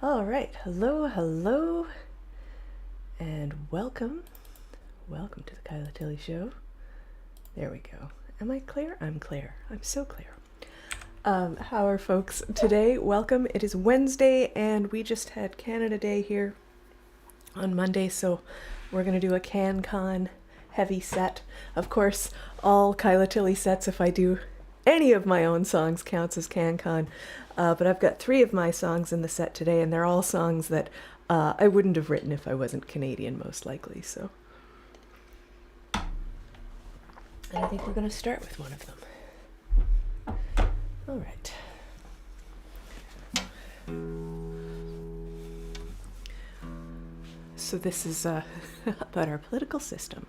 All right, hello, and welcome to the Kyla Tilley Show. There we go. Am I clear? I'm clear. I'm so clear. How are folks today? Welcome. It is Wednesday, and we just had Canada Day here on Monday, so we're going to do a CanCon heavy set. Of course, all Kyla Tilley sets, if I do any of my own songs, counts as CanCon. But I've got 3 of my songs in the set today, and they're all songs that I wouldn't have written if I wasn't Canadian, most likely. So, and I think we're going to start with one of them. All right. So this is about our political system.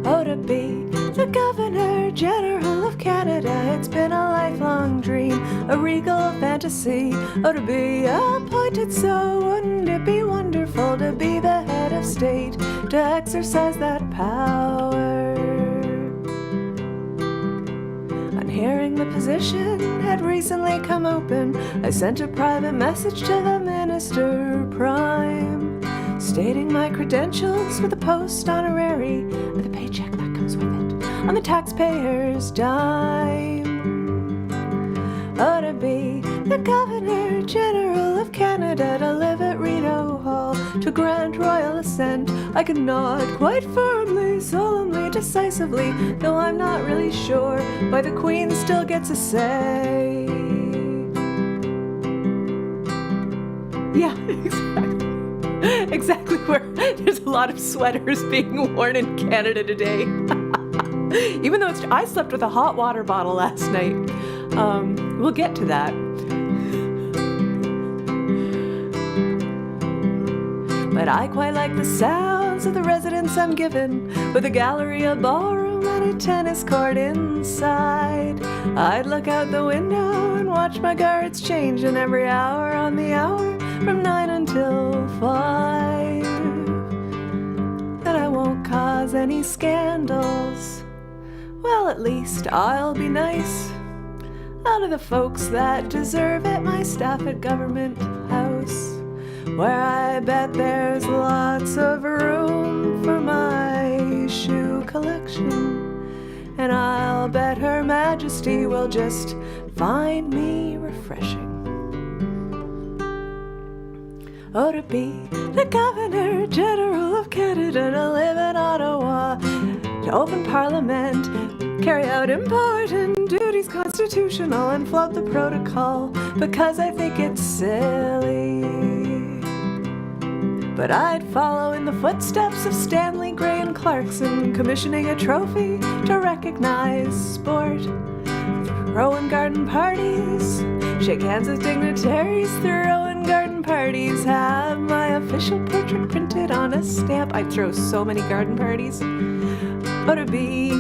Oh, to be the Governor General of Canada, it's been a lifelong dream, a regal fantasy. Oh, to be appointed, so wouldn't it be wonderful to be the head of state, to exercise that power? On hearing the position had recently come open, I sent a private message to the Minister Prime, stating my credentials for the post honorary and the paycheck that comes with it on the taxpayer's dime. Oh, to be the Governor General of Canada, to live at Rideau Hall, to grant royal assent, I could nod quite firmly, solemnly, decisively, though I'm not really sure why the Queen still gets a say. Yeah, exactly where there's a lot of sweaters being worn in Canada today. Even though I slept with a hot water bottle last night. We'll get to that. But I quite like the sounds of the residence I'm given, with a gallery, a ballroom, and a tennis court inside. I'd look out the window and watch my guards changing every hour on the hour, from 9 until 5. And I won't cause any scandals. Well, at least I'll be nice. Out of the folks that deserve it, my staff at Government House, where I bet there's lots of room for my shoe collection. And I'll bet Her Majesty will just find me refreshing. Oh, to be the Governor General of Canada, to live in Ottawa, to open Parliament, carry out important duties constitutional, and flout the protocol because I think it's silly. But I'd follow in the footsteps of Stanley, Gray, and Clarkson, commissioning a trophy to recognize sport, throwing garden parties, shake hands with dignitaries, throwing garden parties, have my official portrait printed on a stamp. I'd throw so many garden parties. Oh, to be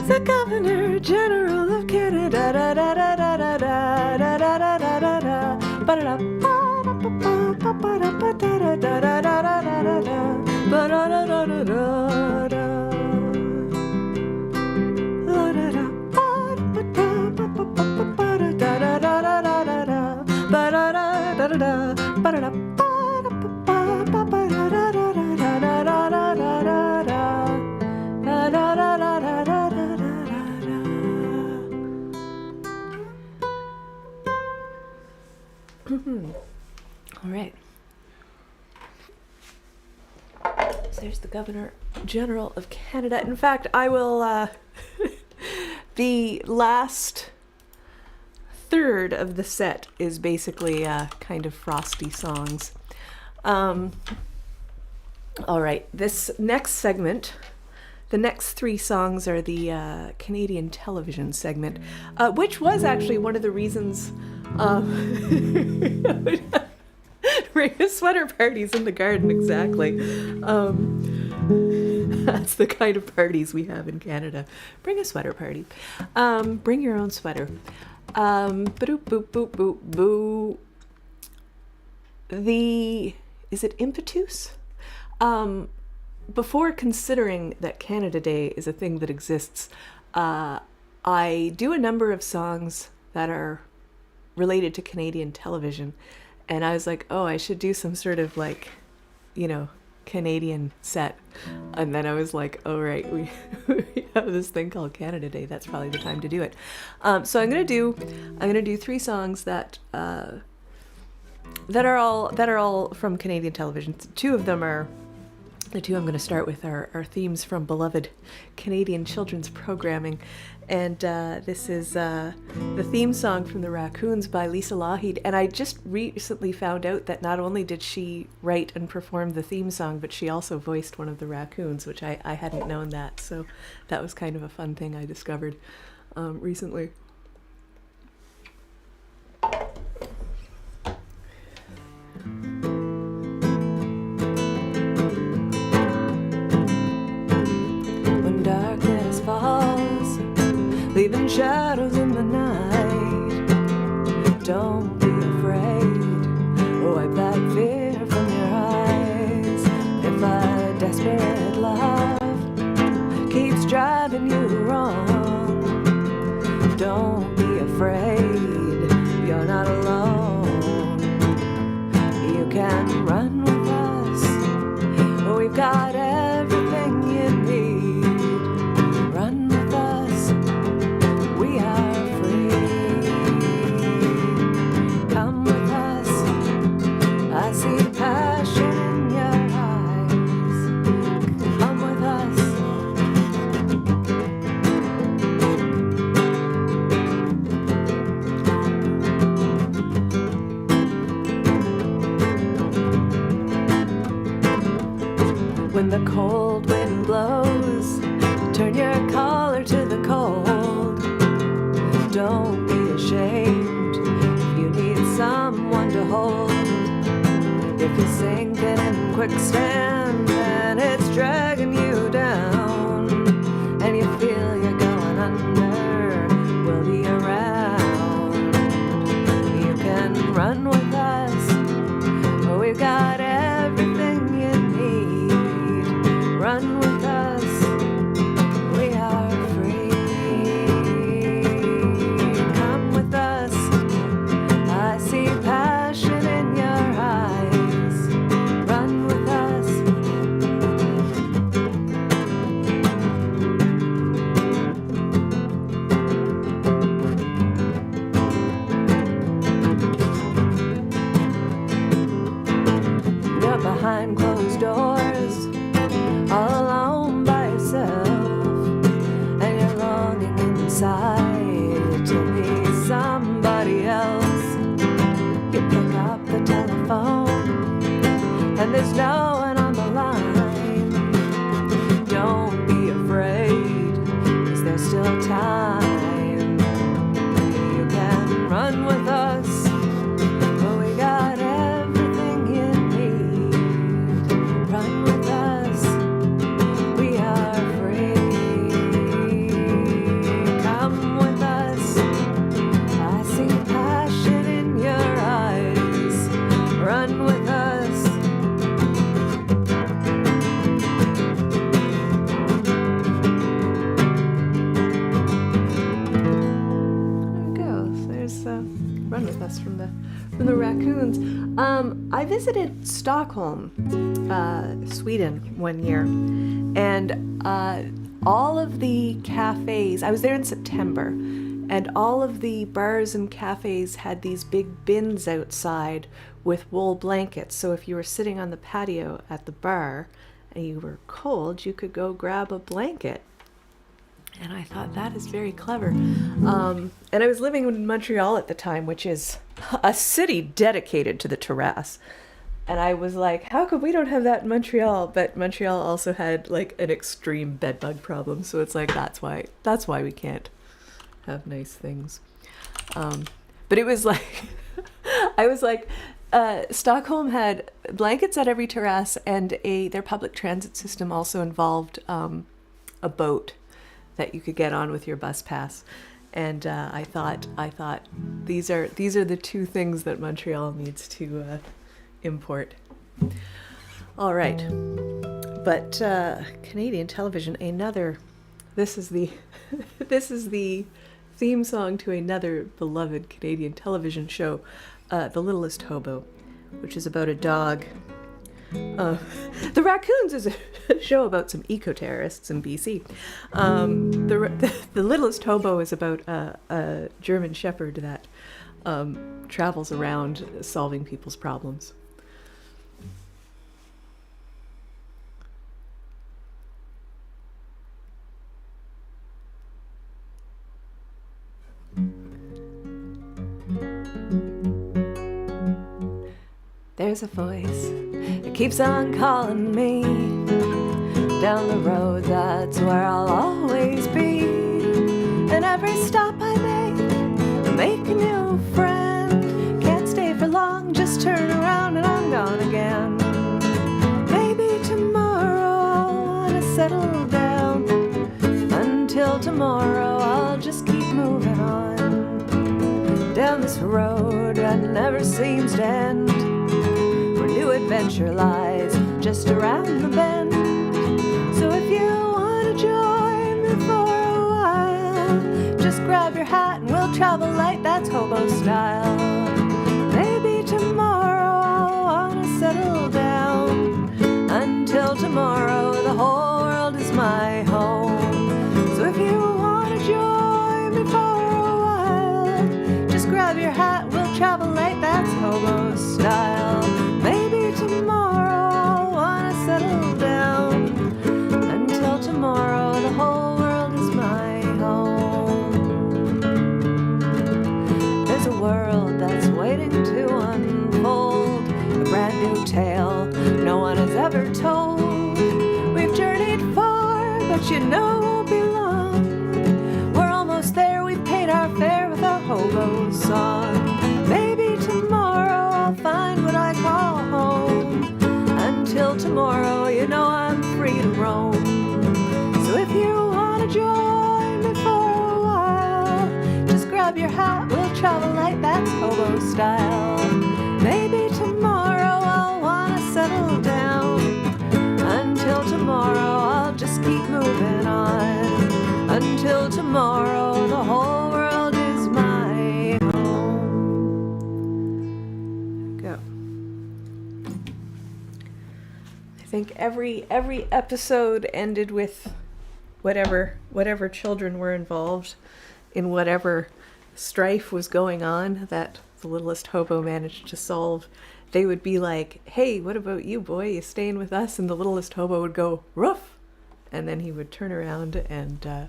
the Governor General of Canada, da da da da da da da da da da da da, ba da da ba da ba ba ba da ba da da da da da da da da, ba da da da da da da, la da da ba da ba ba ba ba ba da da da da da da da, ba da da da da da, ba da da ba da ba ba ba da da da da da da da da da da da da da da. All right. So there's the Governor General of Canada. In fact, I will, the last third of the set is basically kind of frosty songs. All right, this next segment, the next 3 songs are the Canadian television segment, which was actually one of the reasons bring a sweater parties in the garden, exactly. That's the kind of parties we have in Canada. Bring a sweater party. Bring your own sweater. Ba-doop, boop, boop, boop, boo. is it impetus? Before considering that Canada Day is a thing that exists, I do a number of songs that are related to Canadian television, and I was like, oh, I should do some sort of like, Canadian set. And then I was like, oh right, we have this thing called Canada Day. That's probably the time to do it. So I'm gonna do 3 songs that are all from Canadian television. Two of them are. The two I'm going to start with are themes from beloved Canadian children's programming. And this is the theme song from The Raccoons by Lisa Lougheed. And I just recently found out that not only did she write and perform the theme song, but she also voiced one of the raccoons, which I hadn't known that. So that was kind of a fun thing I discovered recently. Falls, leaving shadows in the night. Don't be afraid, wipe that fear from your eyes. If a desperate love keeps driving you wrong, don't be afraid, you're not alone. You can run with us, we've got everything you need. When the cold wind blows, turn your collar to the cold. Don't be ashamed if you need someone to hold. If you're sinking in quicksand and it's dragging you down, and you feel you're going under, we'll be around. You can run with us, we've got everything you need. Run with us, we are free. Come with us, I see passion in your eyes. Run with us. You're behind closed doors, all alone by yourself, and you're longing inside to be somebody else. You pick up the telephone, and there's no one on the line. Don't be afraid, 'cause there's still time. You can run with us, but we got everything you need. Run with us, we are free. Come with us, I see passion in your eyes. Run with us. There we go. There's Run with Us from the Raccoons. I visited Stockholm, Sweden one year, and all of the cafes, I was there in September, and all of the bars and cafes had these big bins outside with wool blankets. So if you were sitting on the patio at the bar and you were cold, you could go grab a blanket. And I thought, that is very clever. And I was living in Montreal at the time, which is a city dedicated to the terrace. And I was like, how come we don't have that in Montreal? But Montreal also had like an extreme bedbug problem. So it's like, that's why we can't have nice things. But it was like, I was like, Stockholm had blankets at every terrace, and their public transit system also involved a boat that you could get on with your bus pass. And I thought these are the two things that Montreal needs to import. All right. But Canadian television, this is the theme song to another beloved Canadian television show, The Littlest Hobo, which is about a dog. The Raccoons is a show about some eco-terrorists in BC. The Littlest Hobo is about a German shepherd that travels around solving people's problems. There's a voice that keeps on calling me down the road, that's where I'll always be. And every stop I make a new friend. Can't stay for long, just turn around and I'm gone again. Maybe tomorrow I'll wanna settle down. Until tomorrow I'll just keep moving on down this road that never seems to end. New adventure lies just around the bend. So if you want to join me for a while, just grab your hat and we'll travel light, that's hobo style. Maybe tomorrow I'll want to settle down. Until tomorrow the whole world is my home. So if you want to join me for a while, just grab your hat and we'll travel light, that's hobo style. Maybe tomorrow I'll wanna settle down. Until tomorrow the whole world is my home. There's a world that's waiting to unfold, a brand new tale no one has ever told. We've journeyed far, but you know won't be long. We're almost there, we've paid our fare with our hobo song. Maybe tomorrow I'll find what I call home. Until tomorrow, you know I'm free to roam. So if you want to join me for a while, just grab your hat, we'll travel light, that's hobo style. Maybe tomorrow I'll want to settle down. Until tomorrow I'll just keep moving on. Until tomorrow the whole world is my home. Go. I think every episode ended with whatever children were involved in whatever strife was going on that the littlest hobo managed to solve. They would be like, "Hey, what about you, boy? You staying with us?" And the littlest hobo would go, "Roof!" And then he would turn around and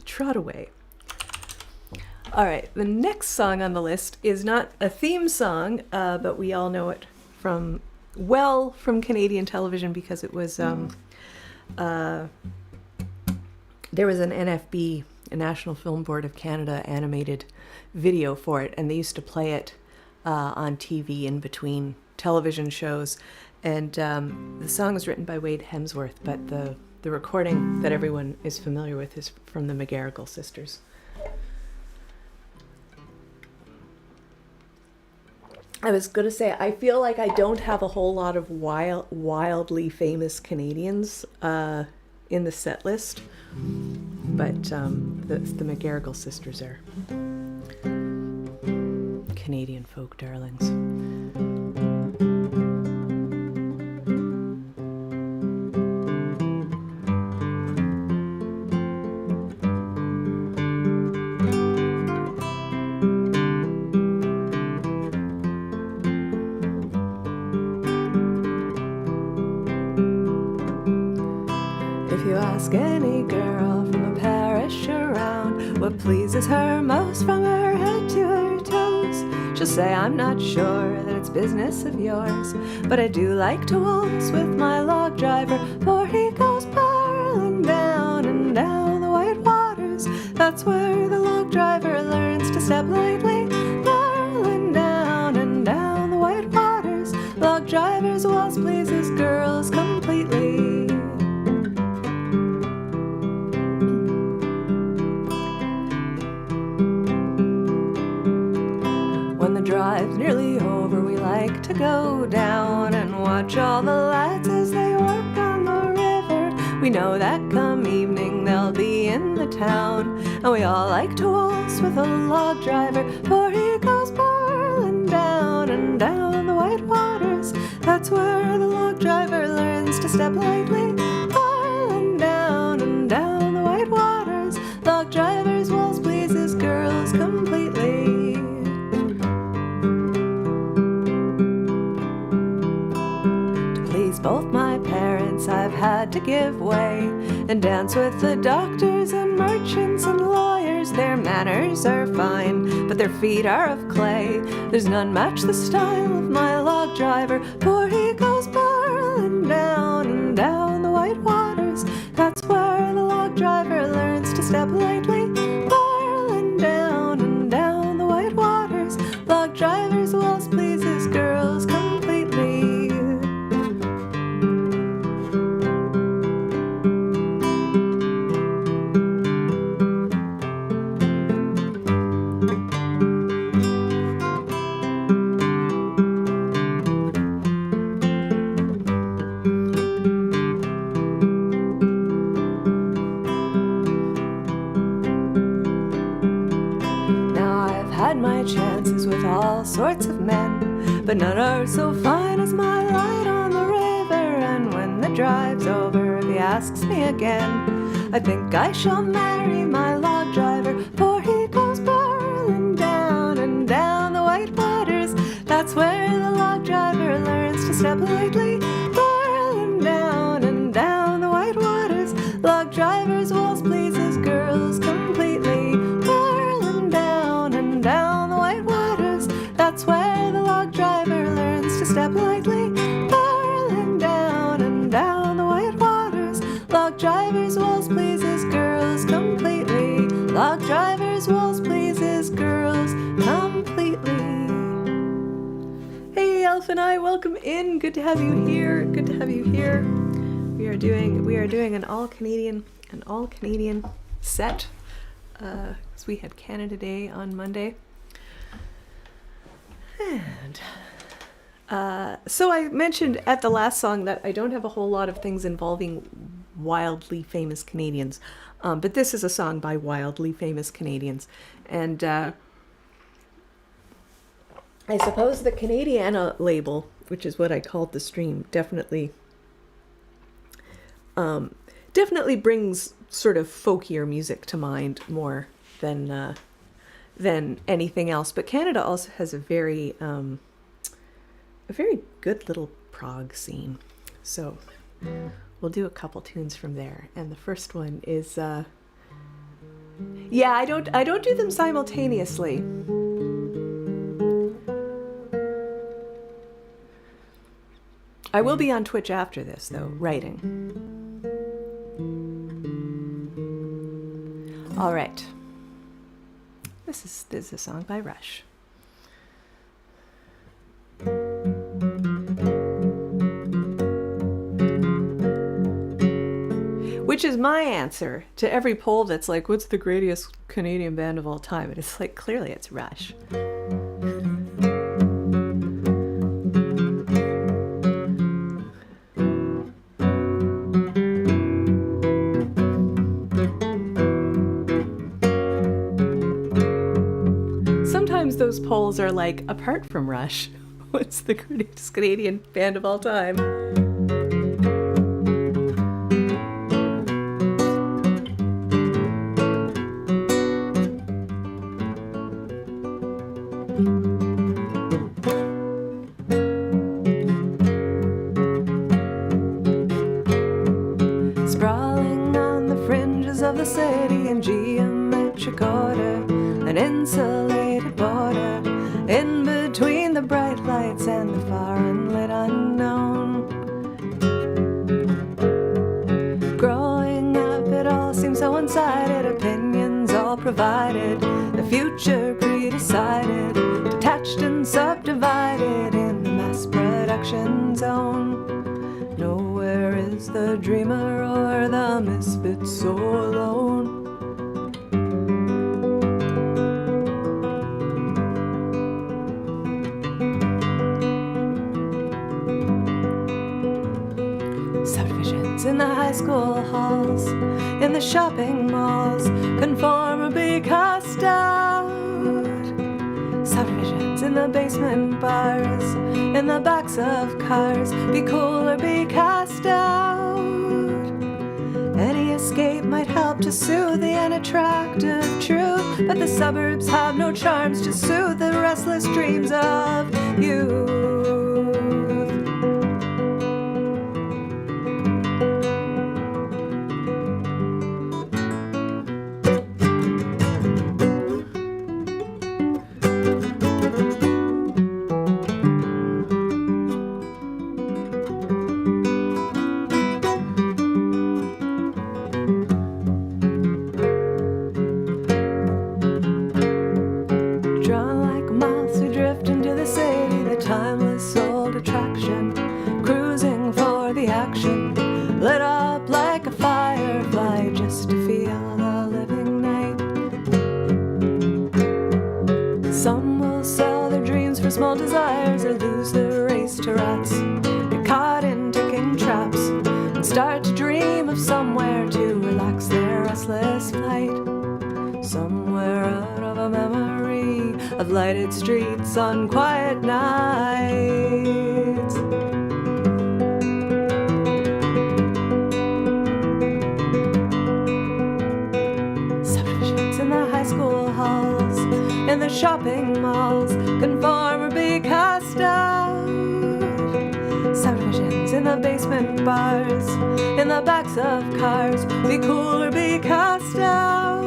trot away. All right, the next song on the list is not a theme song, but we all know it from Canadian television because it was there was an NFB, a National Film Board of Canada, animated video for it, and they used to play it on TV in between television shows. And the song was written by Wade Hemsworth, but the recording that everyone is familiar with is from the McGarrigle sisters. I was going to say, I feel like I don't have a whole lot of wildly famous Canadians in the set list, but the McGarrigle sisters are Canadian folk darlings. If you ask any girl from a parish around what pleases her most from her head to her toes, she'll say, "I'm not sure that it's business of yours, but I do like to waltz with my log driver, for he goes barreling down and down the white waters. That's where the log driver learns to step lightly, barreling down and down the white waters. Log driver's waltz pleases girls completely." When the drive's nearly over, we like watch all the lads as they work on the river. We know that come evening they'll be in the town, and we all like to waltz with a log driver, for he goes barreling down and down the white waters. That's where the log driver learns to step lightly, barreling down and down the white waters. Log driver's waltz pleases girls completely. To please both my parents I've had to give way and dance with the doctors and merchants and lawyers. Their manners are fine, but their feet are of clay. There's none match the style of my log driver, for he goes barreling down and down the white waters. That's where the log driver learns to step lightly, barreling down and down the white waters. Log driver's waltz pleases girls completely. My chances with all sorts of men, but none are so fine as my light on the river. And when the drive's over, if he asks me again, I think I shall marry my log driver, for he goes barreling down and down the white waters. That's where the log driver learns to step lightly, barreling down and down the white waters. Log driver's waltz pleases girls completely, barreling down and down the white waters. That's where the log driver learns to step lightly, barreling down and down the white waters. Log driver's waltz pleases girls completely. Log driver's waltz pleases girls completely. Hey, Elf and I, welcome in. Good to have you here. Good to have you here. We are doing an all Canadian set. Because we had Canada Day on Monday. And so I mentioned at the last song that I don't have a whole lot of things involving wildly famous Canadians. But this is a song by wildly famous Canadians. And I suppose the Canadiana label, which is what I called the stream, definitely brings sort of folkier music to mind more than anything else. But Canada also has a very good little prog scene. So we'll do a couple tunes from there. And the first one is I don't do them simultaneously. I will be on Twitch after this though, writing. All right. This is a song by Rush. Which is my answer to every poll that's like, what's the greatest Canadian band of all time? And it's like, clearly it's Rush. Those polls are like, apart from Rush, what's the greatest Canadian band of all time? Sprawling on the fringes of the city in geometric order, an insulated border in between the bright lights and the far unlit unknown. Growing up, it all seems so one-sided, opinions all provided, the future pre-decided, detached and subdivided in the mass production zone. Nowhere is the dreamer or the misfit so alone. subdivisions in the high school halls, in the shopping malls, conform or be cast out. Subdivisions in the basement bars, in the backs of cars, be cool or be cast out. Any escape might help to soothe the unattractive truth, but the suburbs have no charms to soothe the restless dreams of youth. Lit up like a firefly just to feel the living night. Some will sell their dreams for small desires or lose their race to rats, get caught in ticking traps and start to dream of somewhere to relax their restless flight. Somewhere out of a memory of lighted streets on quiet nights. In the shopping malls, conform or be cast out. Subdivisions in the basement bars, in the backs of cars, be cool or be cast out.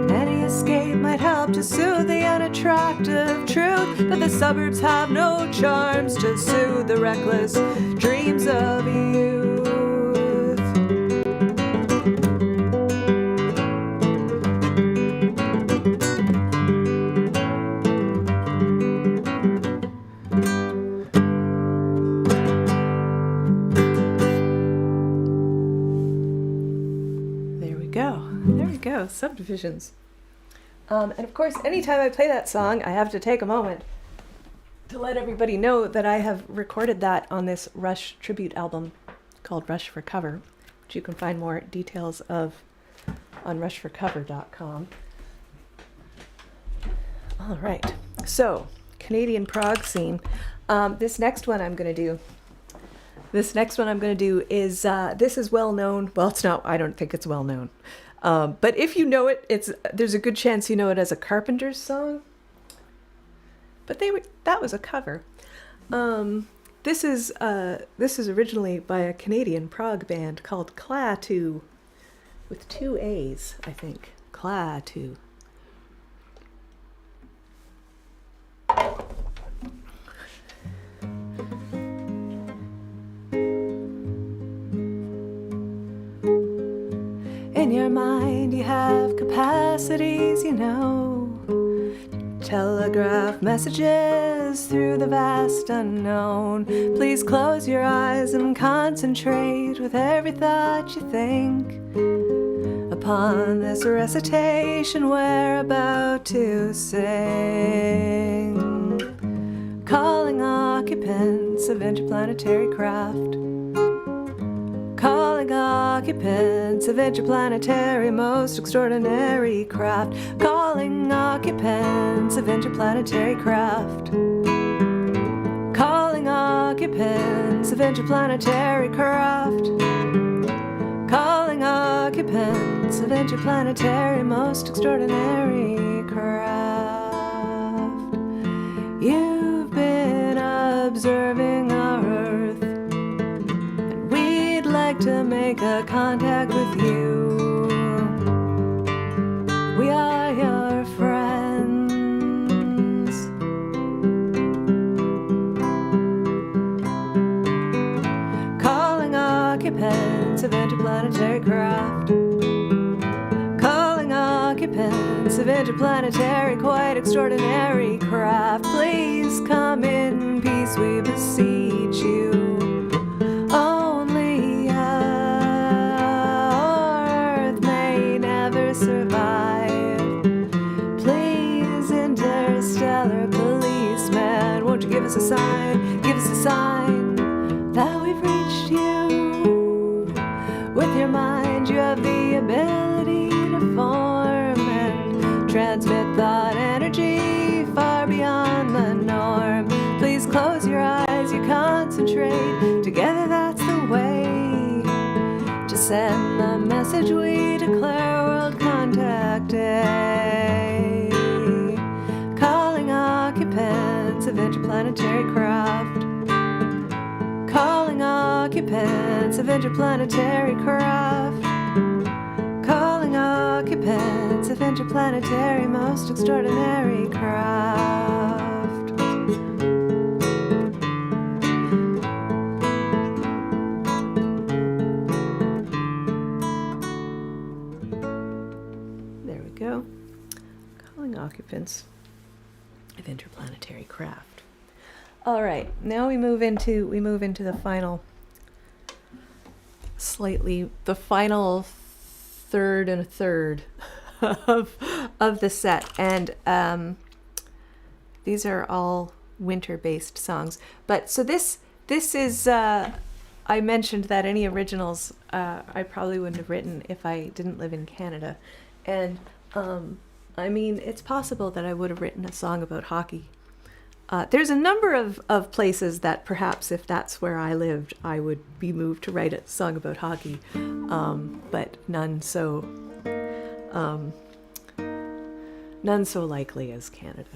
Any escape might help to soothe the unattractive truth, but the suburbs have no charms to soothe the reckless dreams of youth. Subdivisions. And of course, anytime I play that song, I have to take a moment to let everybody know that I have recorded that on this Rush tribute album called Rush for Cover, which you can find more details of on rushforcover.com. All right, so Canadian prog scene. This next one I'm going to do is, this is well known. Well, it's not, I don't think it's well known. But if you know it, there's a good chance you know it as a Carpenters song. But that was a cover. This is originally by a Canadian prog band called Kyla Tilley, with 2 A's, I think. Kyla Tilley. In your mind you have capacities, you know, telegraph messages through the vast unknown. Please close your eyes and concentrate with every thought you think upon this recitation we're about to sing. Calling occupants of interplanetary craft, calling occupants of interplanetary most extraordinary craft, calling occupants of interplanetary craft, calling occupants of interplanetary craft, calling occupants of interplanetary most extraordinary craft. You've been observing our Earth, like to make a contact with you. We are your friends. Calling occupants of interplanetary craft, calling occupants of interplanetary quite extraordinary craft. Please come in peace, we beseech you. Survive. Please, interstellar policeman, won't you give us a sign that we've reached you? With your mind, you have the ability to form and transmit thought energy far beyond the norm. Please close your eyes, you concentrate. Together, that's the way to send the message we declare World Contact Day. Calling occupants of interplanetary craft. Calling occupants of interplanetary craft. Calling occupants of interplanetary most extraordinary craft. There we go. Calling occupants of interplanetary craft. All right, now we move into the final third and a third of the set, and these are all winter-based songs. But so this is I mentioned that any originals I probably wouldn't have written if I didn't live in Canada, and I mean, it's possible that I would have written a song about hockey. There's a number of places that perhaps if that's where I lived, I would be moved to write a song about hockey, but none so likely as Canada.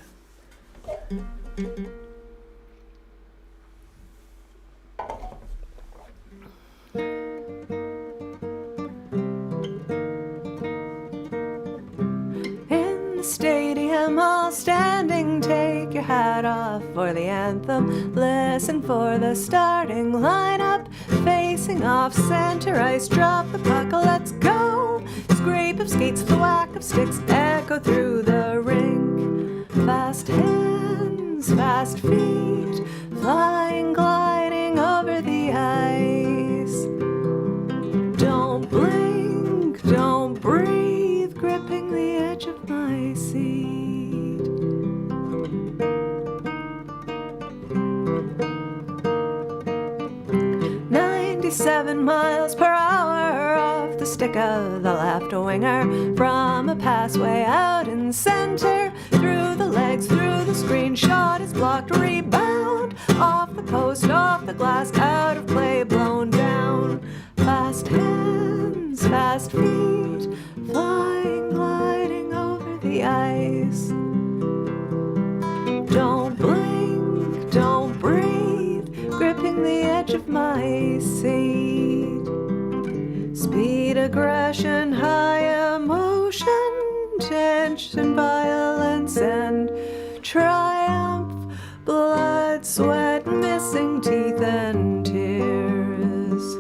Stadium, all standing, take your hat off for the anthem. Listen for the starting lineup. Facing off center ice, drop the puck, let's go. Scrape of skates, the whack of sticks, echo through the rink. Fast hands, fast feet, flying, gliding over the ice. Don't blink, don't breathe, gripping the edge of my seat. 97 miles per hour off the stick of the left winger. From a passway out in center, through the legs, through the screen. Shot is blocked, rebound off the post, off the glass, out of play, blown down. Fast hands, fast feet, flying, gliding over the ice. Don't blink, don't breathe, gripping the edge of my seat. Speed, aggression, high emotion, tension, violence, and triumph. Blood, sweat, missing teeth, and tears.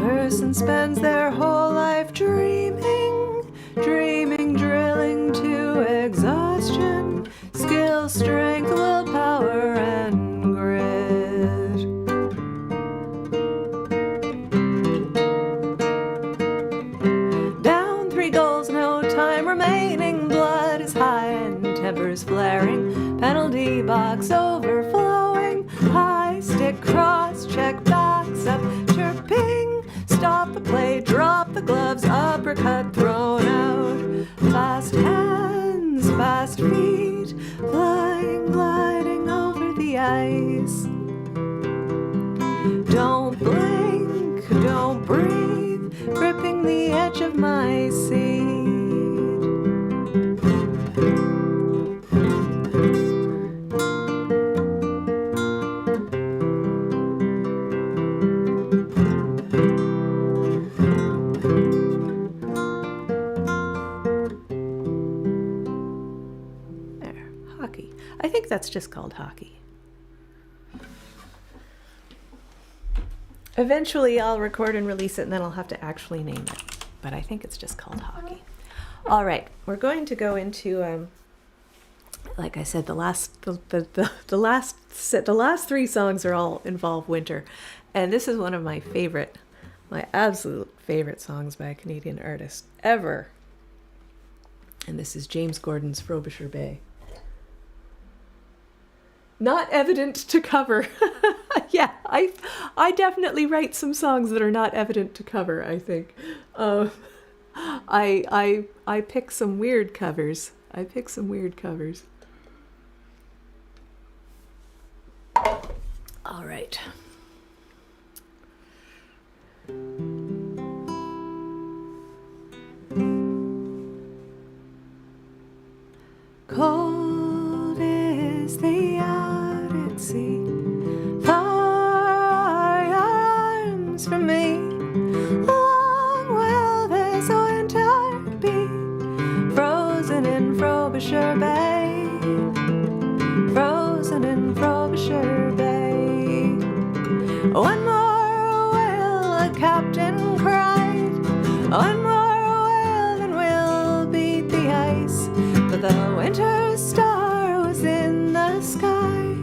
Person spends their whole life dreaming, drilling to exhaustion. Skill, strength, willpower, and grit. Down 3 goals, no time remaining. Blood is high and tempers flaring. Penalty box overflowing. High stick, cross check, backs up, chirping. Stop the play, drop the gloves, uppercut thrown out. Fast hands, fast feet, flying, gliding over the ice. Don't blink, don't breathe, gripping the edge of my seat. I think that's just called hockey. Eventually I'll record and release it, and then I'll have to actually name it. But I think it's just called hockey. All right, we're going to go into, like I said, the last 3 songs are all involve winter, and this is one of my absolute favorite songs by a Canadian artist ever. And this is James Gordon's Frobisher Bay. Not evident to cover. I Yeah, I definitely write some songs that are not evident to cover, I think. I pick some weird covers. All right. Cold is the Arctic sea, far are your arms from me. Long will this winter be, frozen in Frobisher Bay, frozen in Frobisher Bay. One more whale, the captain cried, one more whale and we'll beat the ice. But the winter star was in the sky,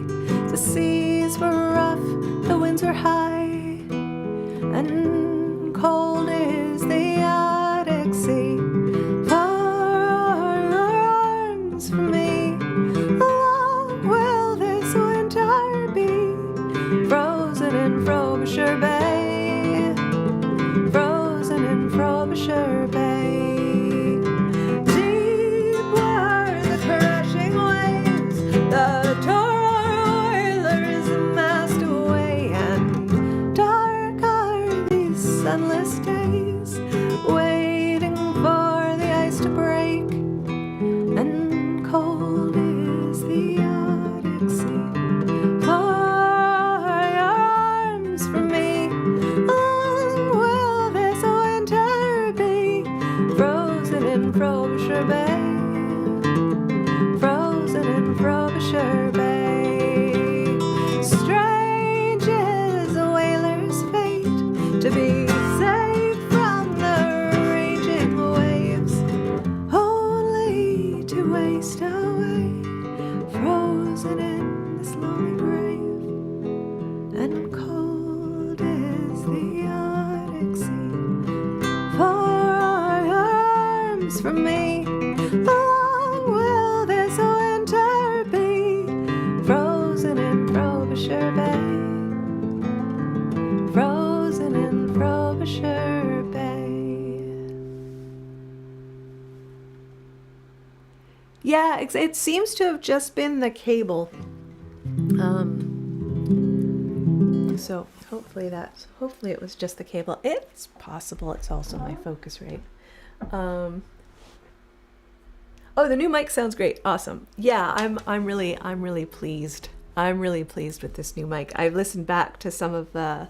the seas were rough, the winds were high, and cold is the Arctic sea. Far are your arms from me, long will this winter be, frozen in Frobisher Bay, frozen in Frobisher Bay. The tall oilers mast away, and dark are these sunless days, waiting for the ice to break, and cold is the Arctic sea. Far are your arms from me, long will this winter be, frozen in Frobisher Bay, frozen in Frobisher Bay. Strange is a whaler's fate, to be safe from the raging waves, only to waste away, frozen in this lonely grave. And cold is the Arctic sea. Far are your arms from me, long will this winter be, frozen in Frobisher Bay, frozen in Frobisher Bay. Yeah, it seems to have just been the cable. So hopefully it was just the cable. It's possible it's also my focus rate. Oh, the new mic sounds great. Awesome. Yeah, I'm really pleased. I'm really pleased with this new mic. I've listened back to some of the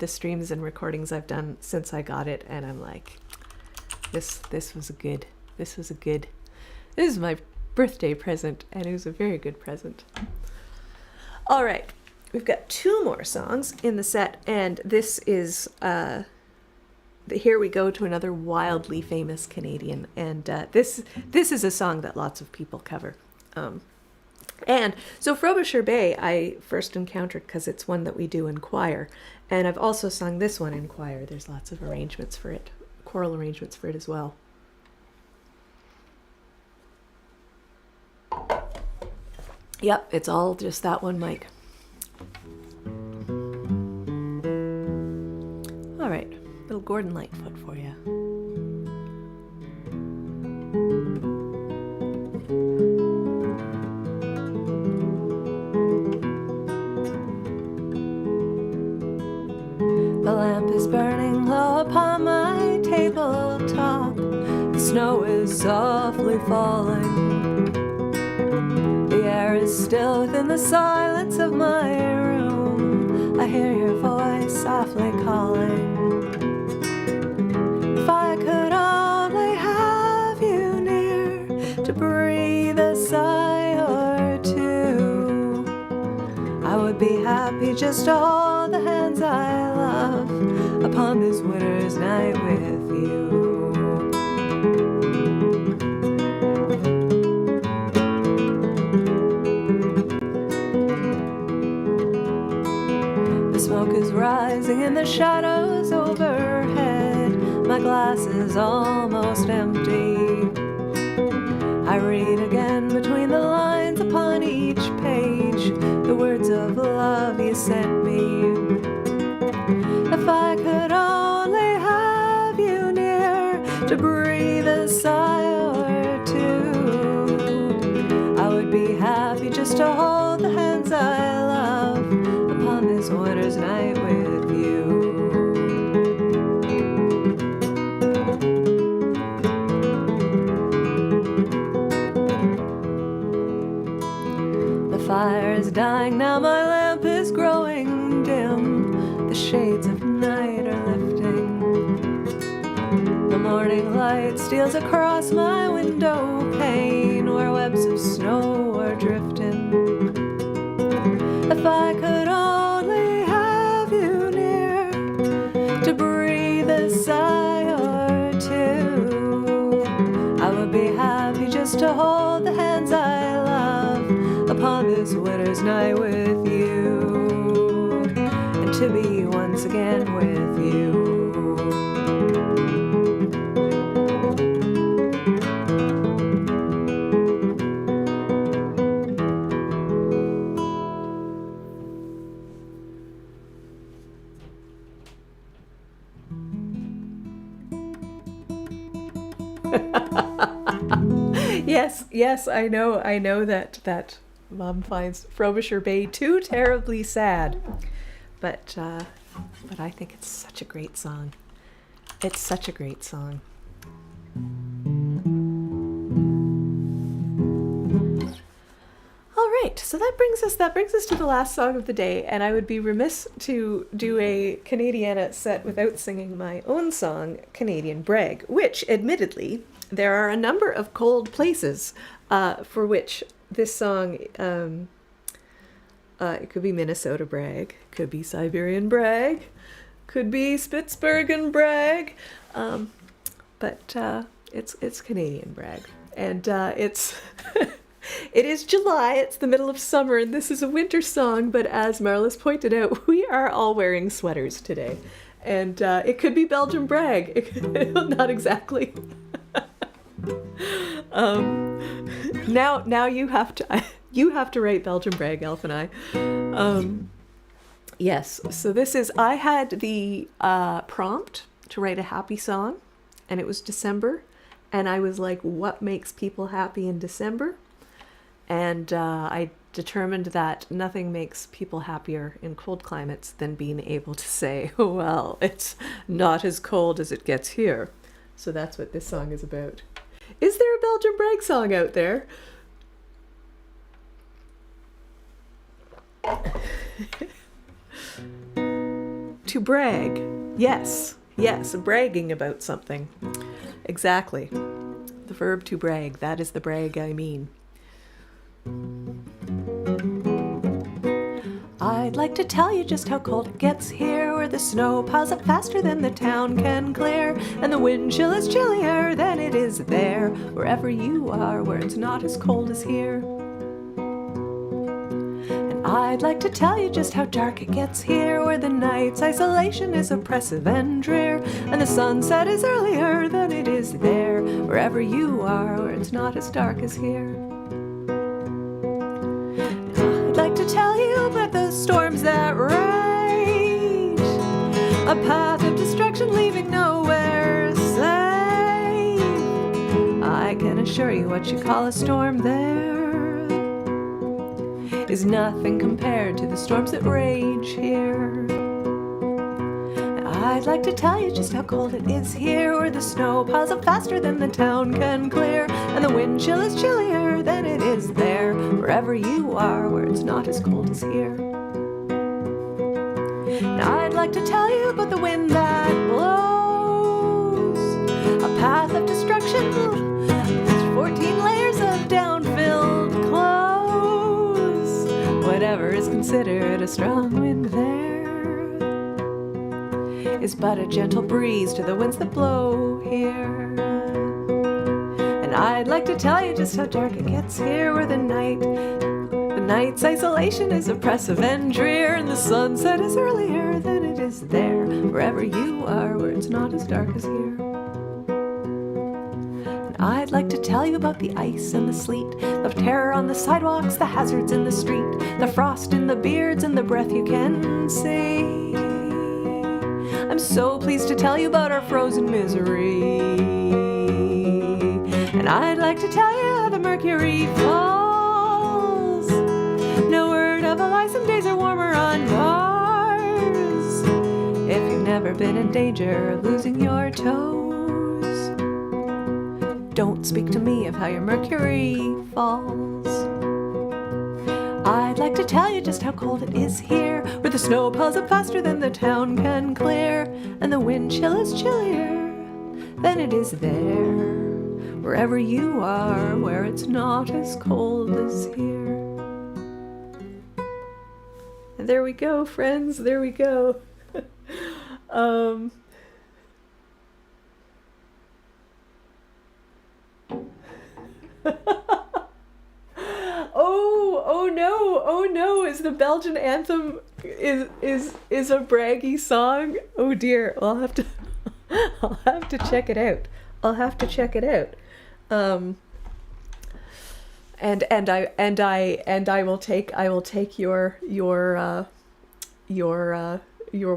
streams and recordings I've done since I got it, and I'm like, this was good. This is my birthday present, and it was a very good present. All right. We've got 2 more songs in the set, and this is here we go to another wildly famous Canadian, and this is a song that lots of people cover. And so Frobisher Bay I first encountered because it's one that we do in choir, and I've also sung this one in choir. There's lots of arrangements for it, choral arrangements for it as well. Yep, it's all just that one mic. All right. Little Gordon Lightfoot for you. The lamp is burning low upon my tabletop. The snow is softly falling. The air is still within the silence of my room. I hear your voice softly calling. If I could only have you near to breathe a sigh or two, I would be happy just to hold the hands I love upon this winter's night with you. The smoke is rising in the shadows overhead. My glass is almost empty. I read again between the lines upon each page the words of love you sent me. If I could only have you near to breathe a sigh or two, I would be happy just to hold the hands I love upon this winter's night with you. The fire is dying now, my lamp is growing dim, the shades of night are lifting. The morning light steals across my window pane where webs of snow are drifting. If I could only have you near to breathe a sigh or two, I would be happy just to hold the hands I love upon this winter's night with you, and to be once again with you. Yes, I know that Mom finds Frobisher Bay too terribly sad, but I think it's such a great song. It's such a great song. All right, so that brings us to the last song of the day, and I would be remiss to do a Canadiana set without singing my own song, Canadian Brag, which, admittedly, there are a number of cold places for which this song, it could be Minnesota Brag, could be Siberian Brag, could be Spitsbergen Brag, but it's Canadian Brag, and it's it is July, it's the middle of summer, and this is a winter song, but as Marlis pointed out, we are all wearing sweaters today, and it could be Belgian Brag, not exactly. Now you have to write Belgian Brag, Elf and I. Yes, so I had the prompt to write a happy song, and it was December, and I was like, what makes people happy in December? And I determined that nothing makes people happier in cold climates than being able to say, oh, well, it's not as cold as it gets here. So that's what this song is about. Is there a Belgian Brag song out there? To brag. Yes, bragging about something. Exactly. The verb to brag, that is the brag I mean. I'd like to tell you just how cold it gets here, where the snow piles up faster than the town can clear, and the wind chill is chillier than it is there, wherever you are, where it's not as cold as here. And I'd like to tell you just how dark it gets here, where the night's isolation is oppressive and drear, and the sunset is earlier than it is there, wherever you are, where it's not as dark as here. I'd like to tell you about the storms that rage, a path of destruction leaving nowhere safe. I can assure you what you call a storm there is nothing compared to the storms that rage here. I'd like to tell you just how cold it is here, where the snow piles up faster than the town can clear, and the wind chill is chillier than it is there, wherever you are, where it's not as cold as here. And I'd like to tell you about the wind that blows, a path of destruction, 14 layers of down-filled clothes, whatever is considered a strong wind there is but a gentle breeze to the winds that blow here. And I'd like to tell you just how dark it gets here, where the night's isolation is oppressive and drear, and the sunset is earlier than it is there, wherever you are, where it's not as dark as here. And I'd like to tell you about the ice and the sleet, the terror on the sidewalks, the hazards in the street, the frost in the beards and the breath you can see. I'm so pleased to tell you about our frozen misery. And I'd like to tell you how the mercury falls. No word of a lie, some days are warmer on Mars. If you've never been in danger of losing your toes, don't speak to me of how your mercury falls. I'd like to tell you just how cold it is here, where the snow piles up faster than the town can clear, and the wind chill is chillier than it is there, wherever you are, where it's not as cold as here. And there we go, friends, there we go. Oh no, is the Belgian anthem is a braggy song? Oh dear, I'll have to check it out. And I will take your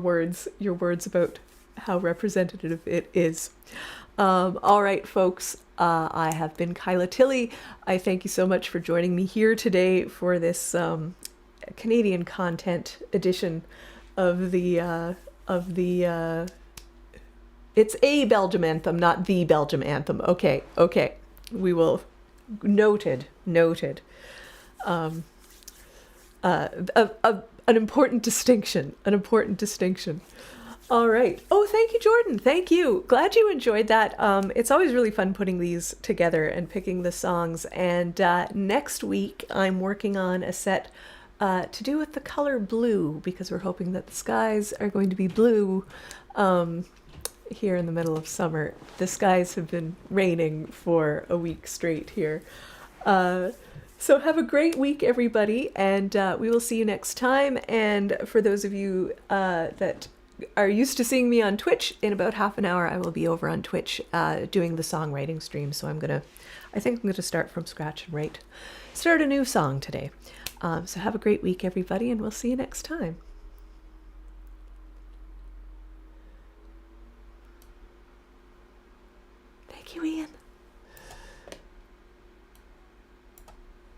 words about how representative it is. All right, folks. I have been Kyla Tilley. I thank you so much for joining me here today for this Canadian content edition of the it's a Belgium anthem, not the Belgium anthem. Okay. We will noted. An important distinction. All right. Oh, thank you, Jordan. Thank you. Glad you enjoyed that. It's always really fun putting these together and picking the songs. And next week, I'm working on a set to do with the color blue, because we're hoping that the skies are going to be blue here in the middle of summer. The skies have been raining for a week straight here. So have a great week, everybody, and we will see you next time. And for those of you that are used to seeing me on Twitch, in about half an hour I will be over on Twitch doing the songwriting stream. So I think I'm gonna start from scratch and start a new song today. So have a great week, everybody, and we'll see you next time. Thank you, Ian.